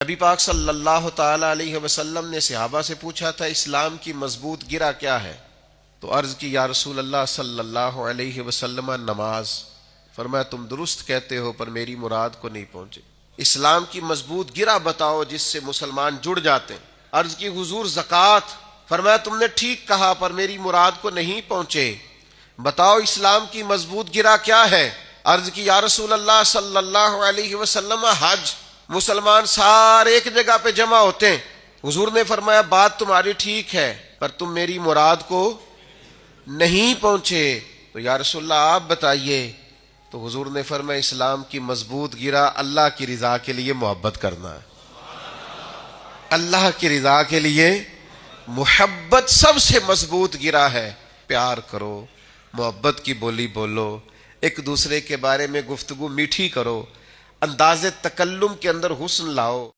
नबी पाक सल्लल्लाहु ताला अलैहि वसल्लम ने सहाबा से पूछा था, इस्लाम की मजबूत गिरा क्या है? तो अर्ज की, या रसूल अल्लाह सल्लल्लाहु अलैहि वसल्लम, नमाज। फरमाया, तुम दुरुस्त कहते हो पर मेरी मुराद को नहीं पहुंचे। इस्लाम की मजबूत गिरा बताओ जिससे मुसलमान जुड़ जाते हैं। अर्ज की, हुजूर ज़कात। फरमाया, तुमने ठीक कहा पर मेरी मुराद को नहीं पहुंचे। बताओ इस्लाम की मजबूत गिरा क्या है? अर्ज की, या रसूल अल्लाह सल्लल्लाहु अलैहि वसल्लम, हज। मुसलमान सारे एक जगह पे जमा होते हैं। हुजूर ने फरमाया, बात तुम्हारी ठीक है पर तुम मेरी मुराद को नहीं पहुंचे। तो या रसूलल्लाह आप बताइए। तो हुजूर ने फरमाया, इस्लाम की मजबूत गिरा अल्लाह की रिजा के लिए मोहब्बत करना है। अल्लाह की रिजा के लिए मोहब्बत सबसे मजबूत गिरा है। प्यार करो, मोहब्बत की बोली बोलो, एक दूसरे के बारे में गुफ्तगू मीठी करो, अंदाज़े तकल्लुम के अंदर हुस्न लाओ।